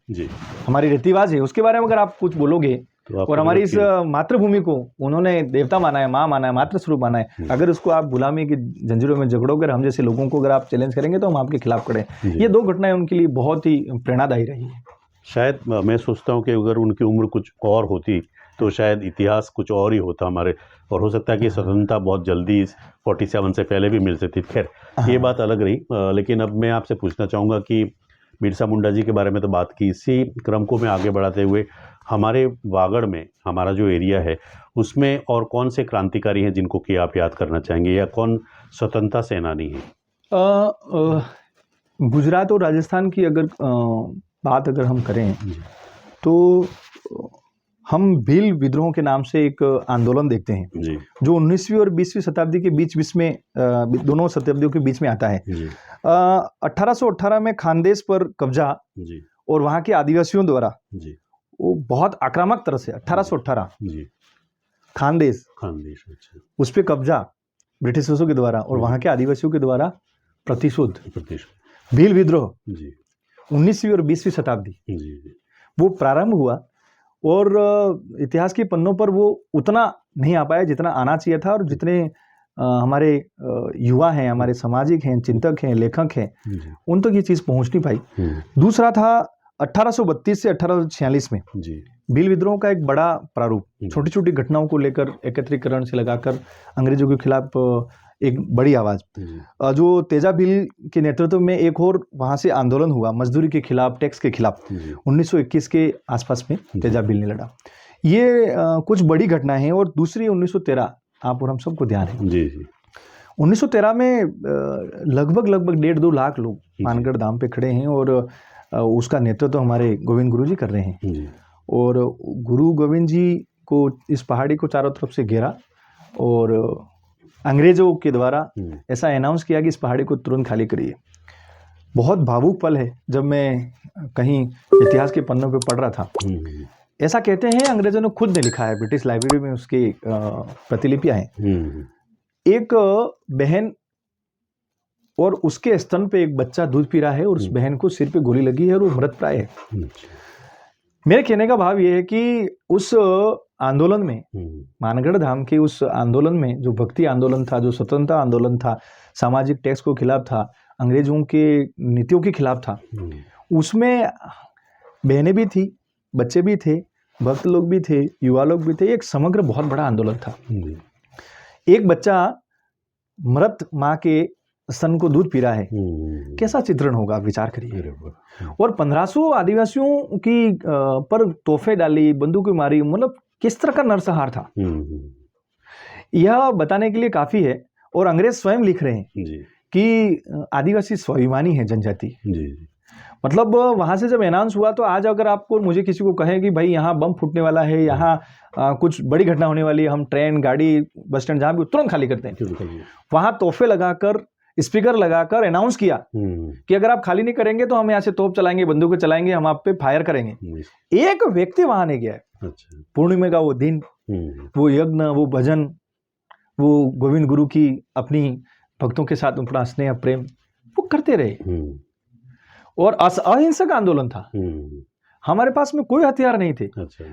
हमारी रीति रिवाज है, उसके बारे में अगर आप कुछ बोलोगे तो और हमारी इस मातृभूमि को उन्होंने देवता माना है, माँ माना है, मातृ स्वरूप माना है, अगर उसको आप गुलामी की जंजीरों में जकड़ोगे, हम जैसे लोगों को अगर आप चैलेंज करेंगे तो हम आपके खिलाफ खड़े हैं। ये दो घटनाएं उनके लिए बहुत ही प्रेरणादायी रही है। शायद मैं सोचता हूँ कि अगर उनकी उम्र कुछ और होती तो शायद इतिहास कुछ और ही होता हमारे, और हो सकता है कि स्वतंत्रता बहुत जल्दी 47 से पहले भी मिल सकती। खैर ये बात अलग रही। लेकिन अब मैं आपसे पूछना चाहूँगा कि बिरसा मुंडा जी के बारे में तो बात की, इसी क्रम को मैं आगे बढ़ाते हुए हमारे वागड़ में, हमारा जो एरिया है उसमें और कौन से क्रांतिकारी हैं जिनको कि आप याद करना चाहेंगे, या कौन स्वतंत्रता सेनानी है? गुजरात और राजस्थान की अगर बात अगर हम करें तो हम भील विद्रोह के नाम से एक आंदोलन देखते हैं जी, जो 19वीं और 20वीं शताब्दी के बीच में दोनों शताब्दियों के बीच में आता है। 1818 में खानदेश पर कब्जा जी, और वहाँ के आदिवासियों द्वारा जी, वो बहुत आक्रामक तरह से 1818 जी, खानदेश अच्छा, उस पर कब्जा ब्रिटिशर्सों के द्वारा और वहाँ के आदिवासियों के द्वारा प्रतिशोध भील विद्रोह जी, 19वीं और 20वीं शताब्दी वो प्रारंभ हुआ। और इतिहास के पन्नों पर वो उतना नहीं आ पाया जितना आना चाहिए था, और जितने हमारे युवा हैं, हमारे सामाजिक हैं, चिंतक हैं, लेखक हैं, उन तक ये चीज़ पहुंच नहीं पाई। दूसरा था 1832 से 1846 में भील विद्रोह का एक बड़ा प्रारूप, छोटी छोटी घटनाओं को लेकर एकत्रीकरण से लगाकर अंग्रेजों के खिलाफ एक बड़ी आवाज़। जो तेजा भील के नेतृत्व में एक और वहाँ से आंदोलन हुआ मजदूरी के खिलाफ, टैक्स के खिलाफ, 1921 के आसपास में तेजा भील ने लड़ा। ये कुछ बड़ी घटनाएं हैं। और दूसरी 1913, आप और हम सबको ध्यान है जी, 1913 में लगभग 1.5-2 लाख लोग मानगढ़ धाम पे खड़े हैं और उसका नेतृत्व हमारे गोविंद गुरु जी कर रहे हैं। और गुरु गोविंद जी को इस पहाड़ी को चारों तरफ से घेरा और अंग्रेजों के द्वारा ऐसा अनाउंस किया कि इस पहाड़ी को तुरंत खाली करिए। बहुत भावुक पल है जब मैं कहीं इतिहास के पन्नों पे पढ़ रहा था। ऐसा कहते हैं, अंग्रेजों ने खुद ने लिखा है, ब्रिटिश लाइब्रेरी में उसकी प्रतिलिपियां हैं। एक बहन और उसके स्तन पे एक बच्चा दूध पी रहा है और उस बहन को सिर पे गोली लगी है और वो मृत प्राय है। मेरे कहने का भाव ये है कि उस आंदोलन में, मानगढ़ धाम के उस आंदोलन में, जो भक्ति आंदोलन था, जो स्वतंत्रता आंदोलन था, सामाजिक टैक्स को खिलाफ था, अंग्रेजों के नीतियों के खिलाफ था, उसमें बहनें भी थी, बच्चे भी थे, भक्त लोग भी थे, युवा लोग भी थे। एक समग्र बहुत बड़ा आंदोलन था। एक बच्चा मृत माँ के स्तन को दूध पी रहा है, कैसा चित्रण होगा, आप विचार करिए। और 1500 आदिवासियों की पर तोहफे डाली, बंदूकें मारी, मतलब किस तरह का नरसंहार था, यह बताने के लिए काफी है। और अंग्रेज स्वयं लिख रहे हैं कि आदिवासी स्वाभिमानी है जनजाति। मतलब वहां से जब अनाउंस हुआ तो आज अगर आपको, मुझे किसी को कहे कि भाई यहाँ बम फूटने वाला है, यहाँ कुछ बड़ी घटना होने वाली है, हम ट्रेन, गाड़ी, बस स्टैंड जहाँ भी तुरंत खाली करते हैं। वहां तोहफे लगाकर, स्पीकर लगाकर अनाउंस किया कि अगर आप खाली नहीं करेंगे तो हम यहाँ से तोप चलाएंगे, बंदूकें चलाएंगे, हम आप पे फायर करेंगे। एक व्यक्ति वहां नहीं गया है। पूर्णिमा का वो दिन, वो यज्ञ, वो भजन, वो गोविंद गुरु की अपनी भक्तों के साथ अपना स्नेह प्रेम वो करते रहे। और अहिंसक आंदोलन था। हमारे पास में कोई हथियार नहीं थे,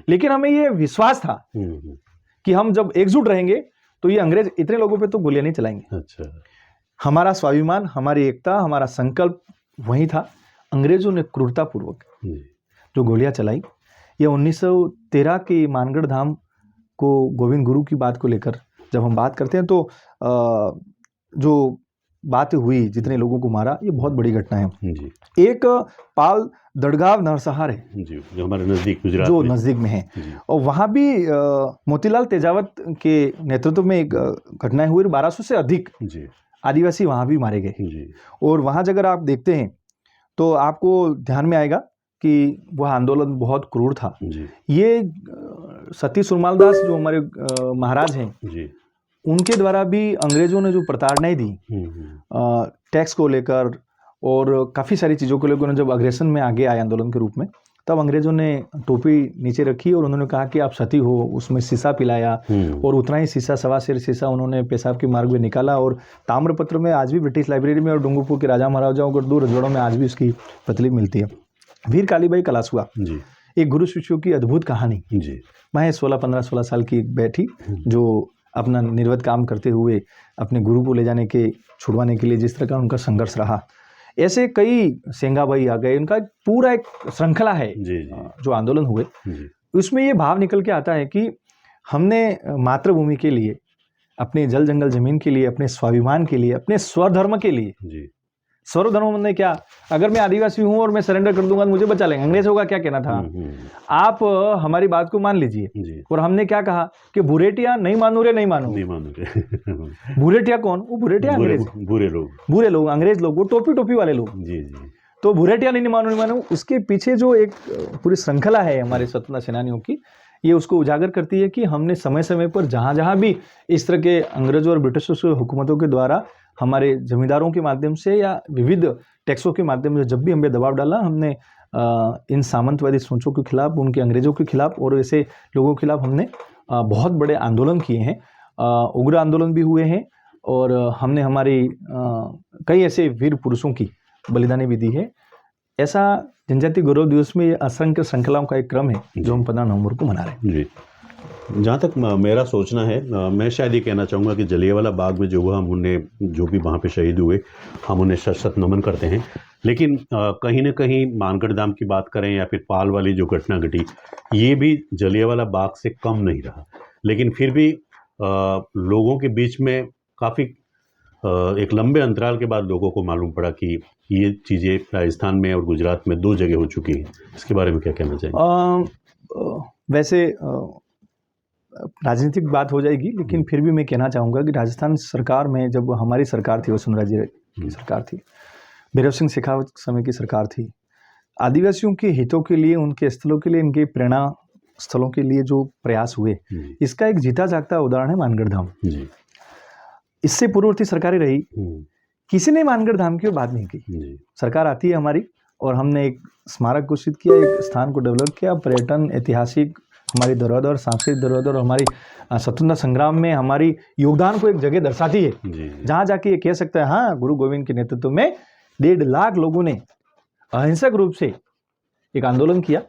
लेकिन हमें ये विश्वास था कि हम जब एकजुट रहेंगे तो ये अंग्रेज इतने लोगों पे तो गोलियां नहीं चलाएंगे। हमारा स्वाभिमान, हमारी एकता, हमारा संकल्प वही था। अंग्रेजों ने क्रूरतापूर्वक जो गोलियां चलाई, ये 1913 के मानगढ़ धाम को गोविंद गुरु की बात को लेकर जब हम बात करते हैं तो जो बात हुई, जितने लोगों को मारा, ये बहुत बड़ी घटना है जी। एक पाल दड़गांव नरसंहार है जी, जो हमारे नज़दीक गुजरात जो में नज़दीक में है, जी। और वहाँ भी मोतीलाल तेजावत के नेतृत्व में एक घटनाएं हुई, 1200 से अधिक जी। आदिवासी वहाँ भी मारे गए। जी। और वहाँ अगर आप देखते हैं तो आपको ध्यान में आएगा कि वह आंदोलन बहुत क्रूर था। जी। ये सती सुरमालदास जो हमारे महाराज हैं जी। उनके द्वारा भी अंग्रेजों ने जो प्रताड़नाएं दी टैक्स को लेकर और काफ़ी सारी चीज़ों को लेकर, जब अग्रेसन में आगे आए आंदोलन के रूप में, तब अंग्रेजों ने टोपी नीचे रखी और उन्होंने कहा कि आप सती हो, उसमें शीशा पिलाया और उतना ही शीशा, सवा सेर शीशा उन्होंने पेशाब के मार्ग में निकाला। और ताम्रपत्र में आज भी ब्रिटिश लाइब्रेरी में और डूंगरपुर के राजा महाराजाओं को 2 रजवाड़ों में आज भी उसकी प्रतिलिपि मिलती है। वीर कालीबाई कलासुआ, एक गुरु शिष्यों की अद्भुत कहानी। मैं 16 साल की बैठी जो अपना निर्वत काम करते हुए अपने गुरु को ले जाने के, छुड़वाने के लिए जिस तरह का उनका संघर्ष रहा, ऐसे कई सेंगाबाई आ गए, उनका पूरा एक श्रृंखला है जो आंदोलन हुए। उसमें ये भाव निकल के आता है कि हमने मातृभूमि के लिए, अपने जल जंगल जमीन के लिए, अपने स्वाभिमान के लिए, अपने स्वधर्म के लिए, स्वधर्म ने क्या, अगर मैं आदिवासी हूं और मैं सरेंडर कर दूंगा तो मुझे बचा लेंगे, अंग्रेजों का क्या कहना था, आप हमारी बात को मान लीजिए। और हमने क्या कहा कि बुरेटिया नहीं मानू रे, नहीं मानू रे। बुरेटिया कौन? वो बुरेटिया अंग्रेज, बुरे लोग, अंग्रेज लोग, वो टोपी वाले लोग। तो बुरेटिया नहीं मानू। उसके पीछे जो एक पूरी श्रृंखला है हमारे स्वतंत्रता सेनानियों की, ये उसको उजागर करती है कि हमने समय समय पर जहाँ भी इस तरह के अंग्रेजों और ब्रिटिशों से हुकूमतों के द्वारा हमारे जमींदारों के माध्यम से या विविध टैक्सों के माध्यम से जब भी हमें दबाव डाला, हमने इन सामंतवादी सोचों के खिलाफ, उनके अंग्रेजों के खिलाफ और ऐसे लोगों के खिलाफ हमने बहुत बड़े आंदोलन किए हैं, उग्र आंदोलन भी हुए हैं। और हमने हमारी कई ऐसे वीर पुरुषों की बलिदानी भी दी है। ऐसा जनजातीय गौरव दिवस में ये असंख्य श्रृंखलाओं का एक क्रम है जो हम 15 नवंबर को मना रहे हैं। जी, जहाँ तक मेरा सोचना है, मैं शायद ये कहना चाहूँगा कि जलियांवाला बाग में जो हुआ, हम उन्हें, जो भी वहाँ पे शहीद हुए, हम उन्हें शत नमन करते हैं। लेकिन कहीं ना कहीं मानगढ़ धाम की बात करें या फिर पाल वाली जो घटना घटी, ये भी जलियांवाला बाग से कम नहीं रहा। लेकिन फिर भी लोगों के बीच में काफ़ी एक लंबे अंतराल के बाद लोगों को मालूम पड़ा कि ये चीज़ें राजस्थान में और गुजरात में 2 जगह हो चुकी हैं। इसके बारे में क्या कहना चाहिए? वैसे राजनीतिक बात हो जाएगी, लेकिन फिर भी मैं कहना चाहूँगा कि राजस्थान सरकार में, जब हमारी सरकार थी, वसुंधरा जी की सरकार थी, भैरव सिंह शेखावत समय की सरकार थी, आदिवासियों के हितों के लिए, उनके स्थलों के लिए, इनके प्रेरणा स्थलों के लिए जो प्रयास हुए, इसका एक जीता जागता उदाहरण है मानगढ़ धाम। इससे पूर्ववर्ती सरकारें रही, किसी ने मानगढ़ धाम की बात नहीं की। सरकार आती है हमारी और हमने एक स्मारक घोषित किया, एक स्थान को डेवलप किया, पर्यटन, ऐतिहासिक हमारी धरोहर, सांस्कृतिक धरोहर, हमारी स्वतंत्रता संग्राम में हमारी योगदान को एक जगह दर्शाती है, जहाँ जाके ये कह सकता है हाँ, गुरु गोविंद के नेतृत्व में 1.5 लाख लोगों ने अहिंसक रूप से एक आंदोलन किया।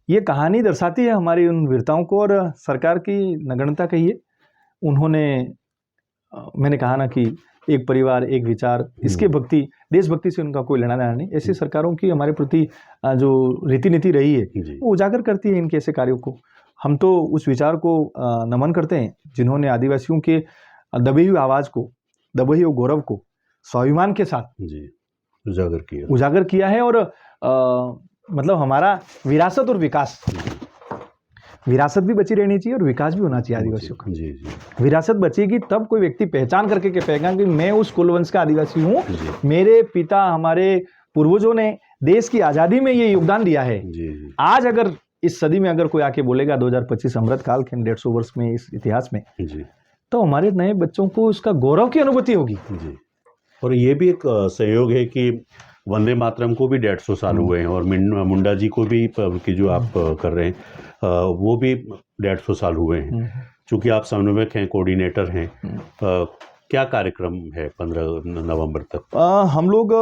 ये कहानी दर्शाती है हमारी उन वीरताओं को और सरकार की नगण्यता कहिए। उन्होंने, मैंने कहा ना कि एक परिवार, एक विचार, इसके भक्ति, देशभक्ति से उनका कोई लेना देना नहीं। ऐसी सरकारों की हमारे प्रति जो रीति नीति रही है, वो उजागर करती है इनके ऐसे कार्यों को। हम तो उस विचार को नमन करते हैं जिन्होंने आदिवासियों के दबी हुई आवाज़ को, दबे हुए गौरव को स्वाभिमान के साथ उजागर किया है। और मतलब हमारा विरासत और विकास, विरासत भी बची रहनी चाहिए और विकास भी होना चाहिए आदिवासियों का। विरासत बचेगी तब कोई व्यक्ति पहचान करके कहेगा कि मैं उस कुलवंश का आदिवासी हूँ, मेरे पिता, हमारे पूर्वजों ने देश की आज़ादी में ये योगदान दिया है। आज अगर इस सदी में अगर कोई आके बोलेगा 2025 अमृत काल के 150 वर्ष में इस इतिहास में, तो हमारे नए बच्चों को उसका गौरव की अनुभूति होगी। और ये भी एक सहयोग है कि वंदे मातरम को भी 150 साल हुए हैं और मुंडा जी को भी, कि जो आप कर रहे हैं, वो भी 150 साल हुए हैं। चूँकि आप समन्वयक हैं, कोऑर्डिनेटर हैं, क्या कार्यक्रम है 15 नवंबर तक? हम लोग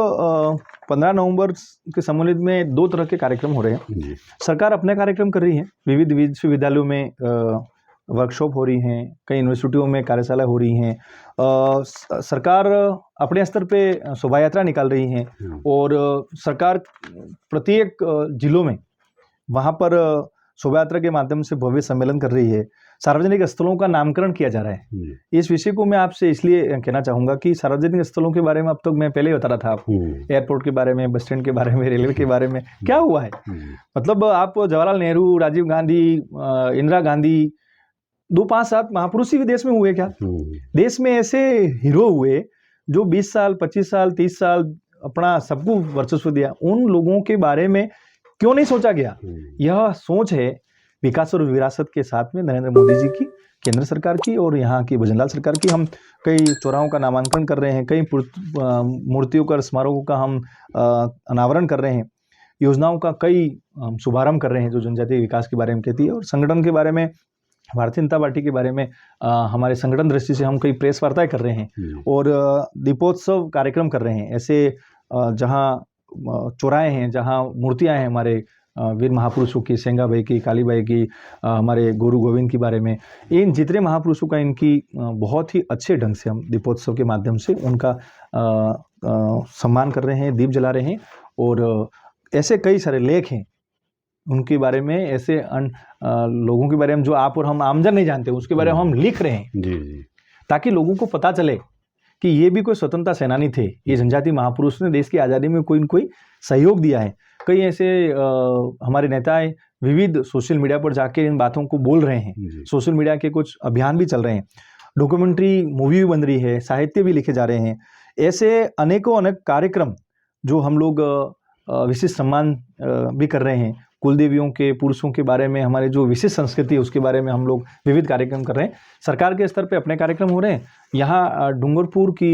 15 नवंबर के सम्मिलित में 2 तरह के कार्यक्रम हो रहे हैं। सरकार अपने कार्यक्रम कर रही है, विविध विश्वविद्यालयों में वर्कशॉप हो रही हैं, कई यूनिवर्सिटियों में कार्यशाला हो रही हैं। सरकार अपने स्तर पे शोभा यात्रा निकाल रही हैं और सरकार प्रत्येक जिलों में वहाँ पर शोभा यात्रा के माध्यम से भव्य सम्मेलन कर रही है। सार्वजनिक स्थलों का नामकरण किया जा रहा है। इस विषय को मैं आपसे इसलिए कहना चाहूँगा कि सार्वजनिक स्थलों के बारे में अब तक मैं पहले बता रहा था आपको, एयरपोर्ट के बारे में, बस स्टैंड के बारे में, रेलवे के बारे में क्या हुआ है। मतलब आप जवाहरलाल नेहरू, राजीव गांधी, इंदिरा गांधी, 2-5-7 महापुरुष ही देश में हुए क्या? देश में ऐसे हीरो हुए जो 20 साल, 25 साल, 30 साल अपना सबको वर्चस्व दिया। उन लोगों के बारे में क्यों नहीं सोचा गया? यह सोच है विकास और विरासत के साथ में नरेंद्र मोदी जी की, केंद्र सरकार की और यहाँ की भजनलाल सरकार की। हम कई चौराहों का नामांकन कर रहे हैं, कई मूर्तियों का, स्मारकों का हम अनावरण कर रहे हैं, योजनाओं का कई शुभारंभ कर रहे हैं जो जनजातीय विकास के बारे में कहती है। और संगठन के बारे में, भारतीय जनता पार्टी के बारे में हमारे संगठन दृष्टि से हम कई प्रेस वार्ताएं कर रहे हैं और दीपोत्सव कार्यक्रम कर रहे हैं। ऐसे जहाँ चौराहे हैं, जहाँ मूर्तियाँ हैं हमारे वीर महापुरुषों की, सेंगाबाई की, कालीबाई की, हमारे गुरु गोविंद के बारे में, इन जितने महापुरुषों का इनकी बहुत ही अच्छे ढंग से हम दीपोत्सव के माध्यम से उनका सम्मान कर रहे हैं, दीप जला रहे हैं। और ऐसे कई सारे लेख हैं उनके बारे में, ऐसे लोगों के बारे में जो आप और हम आमजन नहीं जानते, उसके बारे में हम लिख रहे हैं जी जी, ताकि लोगों को पता चले कि ये भी कोई स्वतंत्रता सेनानी थे, ये जनजातीय महापुरुष ने देश की आज़ादी में कोई न कोई सहयोग दिया है। कई ऐसे हमारे नेताएं विविध सोशल मीडिया पर जाके इन बातों को बोल रहे हैं। सोशल मीडिया के कुछ अभियान भी चल रहे हैं, डॉक्यूमेंट्री मूवी भी बन रही है, साहित्य भी लिखे जा रहे हैं। ऐसे अनेकों अनेक कार्यक्रम जो हम लोग विशेष सम्मान भी कर रहे हैं। कुल देवियों के, पुरुषों के बारे में, हमारे जो विशेष संस्कृति है उसके बारे में हम लोग विविध कार्यक्रम कर रहे हैं। सरकार के स्तर पे अपने कार्यक्रम हो रहे हैं। यहाँ डूंगरपुर की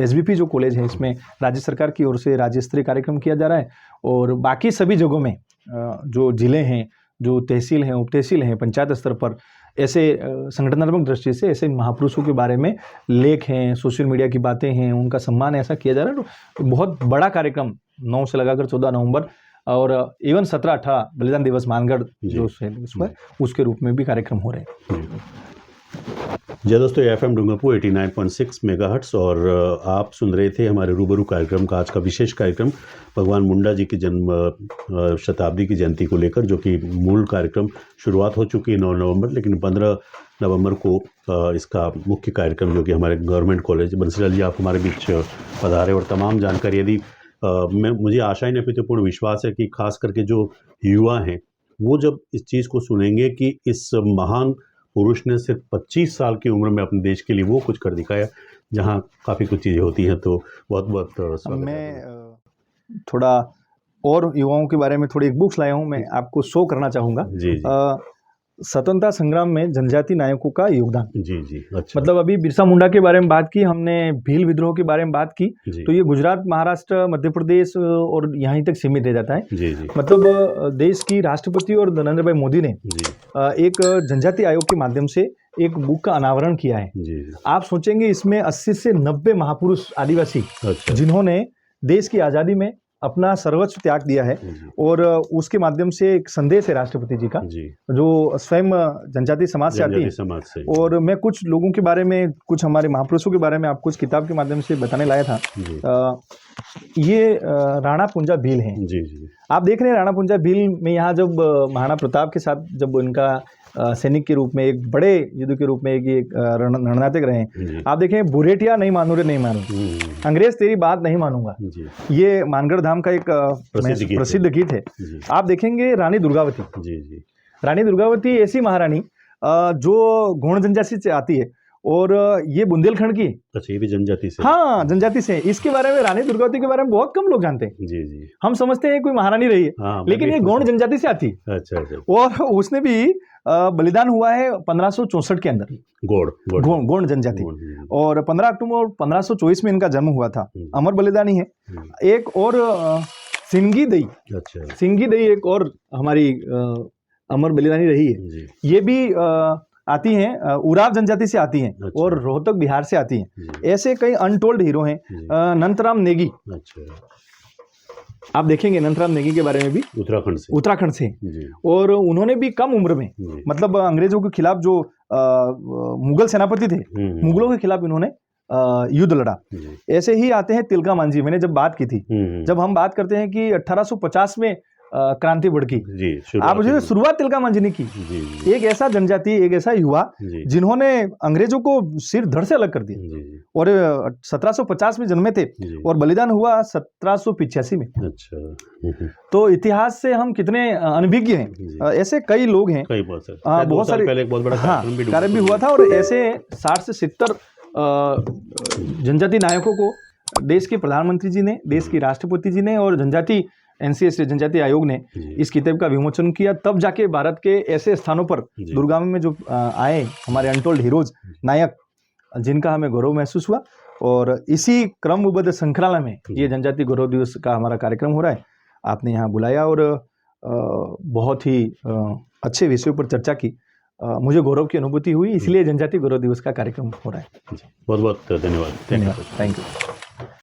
SBP जो कॉलेज है, इसमें राज्य सरकार की ओर से राज्य स्तरीय कार्यक्रम किया जा रहा है। और बाकी सभी जगहों में जो जिले हैं, जो तहसील हैं, उप तहसील हैं, पंचायत स्तर पर ऐसे संगठनात्मक दृष्टि से ऐसे महापुरुषों के बारे में लेख हैं, सोशल मीडिया की बातें हैं, उनका सम्मान ऐसा किया जा रहा है। तो बहुत बड़ा कार्यक्रम 9 से लगाकर 14 नवंबर और इवन 17-18 बलिदान दिवस मानगढ़ जो उसके रूप में भी कार्यक्रम हो रहे हैं। जय दोस्तों, FM डूंगरपुर 89.6 मेगाहर्ट्ज और आप सुन रहे थे हमारे रूबरू कार्यक्रम का आज का विशेष कार्यक्रम भगवान मुंडा जी की जन्म शताब्दी की जयंती को लेकर, जो कि मूल कार्यक्रम शुरुआत हो चुकी है 9 नवंबर, लेकिन 15 नवंबर को इसका मुख्य कार्यक्रम जो कि हमारे गवर्नमेंट कॉलेज बंसीलाल जी आप हमारे बीच पधारे और तमाम जानकारी यदि मुझे आशा ही नैतिकपूर्ण विश्वास है कि खास करके जो युवा हैं वो जब इस चीज़ को सुनेंगे कि इस महान पुरुष ने सिर्फ 25 साल की उम्र में अपने देश के लिए वो कुछ कर दिखाया, जहाँ काफ़ी कुछ चीज़ें होती हैं। तो बहुत बहुत स्वागत। मैं थोड़ा और युवाओं के बारे में थोड़ी एक बुक्स लाया हूँ, मैं आपको शो करना चाहूँगा। जी जी। स्वतंत्रता संग्राम में जनजाति नायकों का योगदान। जी जी, अच्छा। मतलब अभी बिरसा मुंडा के बारे में बात की हमने, भील विद्रोह के बारे में बात की, तो ये गुजरात, महाराष्ट्र, मध्य प्रदेश और यहीं तक सीमित रह जाता है। जी जी। मतलब देश की राष्ट्रपति और नरेंद्र भाई मोदी ने एक जनजाति आयोग के माध्यम से एक बुक का अनावरण किया है। जी। आप सोचेंगे इसमें 80 से 90 महापुरुष आदिवासी, अच्छा, जिन्होंने देश की आज़ादी में अपना सर्वस्व त्याग दिया है। और उसके माध्यम से एक संदेश है राष्ट्रपति जी का, जो स्वयं जनजाति समाज से आती है। और मैं कुछ लोगों के बारे में, कुछ हमारे महापुरुषों के बारे में आपको इस किताब के माध्यम से बताने लाया था। ये राणा पुंजा भील हैं। जी जी। आप देख रहे हैं राणा पुंजा भील में, यहाँ जब महाराणा प्रताप के साथ जब उनका सैनिक के रूप में, एक बड़े युद्ध के रूप में एक रणनायक रहे हैं, आप देखें, बुरेटिया नहीं मानू रे नहीं मानू, अंग्रेज तेरी बात नहीं मानूंगा, ये मानगढ़ धाम का एक प्रसिद्ध गीत है। आप देखेंगे रानी दुर्गावती। जी जी। रानी दुर्गावती ऐसी महारानी जो गोंड जनजाति से आती है और ये बुंदेलखंड की। अच्छा, ये भी जनजाति से? हाँ, जनजाति से। इसके बारे में, रानी दुर्गावती के बारे में बहुत कम लोग जानते हैं। जी जी। हम समझते हैं कोई महारानी रही है, लेकिन ये गोंड जनजाति से आती है। अच्छा अच्छा। और उसने भी बलिदान हुआ है 1564 के अंदर, गोंड जनजाति। और 15 अक्टूबर 1524 में इनका जन्म हुआ था। अमर बलिदानी है। एक और सिंगी दई। अच्छा। सिंगी दई एक और हमारी अमर बलिदानी रही है। ये भी आती हैं, उराव जनजाति से आती हैं। अच्छा। और रोहतक बिहार से आती हैं। ऐसे कई अनटोल्ड हीरो हैं। नंतराम नेगी। अच्छा। आप देखेंगे नंतराम नेगी के बारे में भी, उत्तराखंड से। और उन्होंने भी कम उम्र में, मतलब अंग्रेजों के खिलाफ जो मुगल सेनापति थे, मुगलों के खिलाफ इन्होंने युद्ध लड़ा। ऐसे ही आते हैं तिलका मांझी। मैंने जब बात की थी, जब हम बात करते हैं कि 1850 में क्रांति भड़की जी, आप जो शुरुआत तिलका मंजनी की। जी, एक ऐसा जनजाति, एक ऐसा युवा जिन्होंने अंग्रेजों को सिर धड़ से अलग कर दिया और 1750 में जन्मे थे और बलिदान हुआ 1785 में। अच्छा, तो इतिहास से हम कितने अनभिज्ञ हैं। ऐसे कई लोग हैं, बहुत सारे पहले एक बहुत बड़ा कार्यक्रम भी हुआ था और ऐसे 60 से 70 जनजाति नायकों को देश के प्रधानमंत्री जी ने, देश की राष्ट्रपति जी ने और जनजाति NCS जनजाति आयोग ने इस किताब का विमोचन किया। तब जाके भारत के ऐसे स्थानों पर दुर्गामी में जो आए हमारे अनटोल्ड हीरोज नायक, जिनका हमें गौरव महसूस हुआ। और इसी क्रमबद्ध श्रृंखला में ये जनजाति गौरव दिवस का हमारा कार्यक्रम हो रहा है। आपने यहाँ बुलाया और बहुत ही अच्छे विषयों पर चर्चा की। मुझे गौरव की अनुभूति हुई, इसलिए जनजाति गौरव दिवस का कार्यक्रम हो रहा है। बहुत बहुत धन्यवाद। Thank you.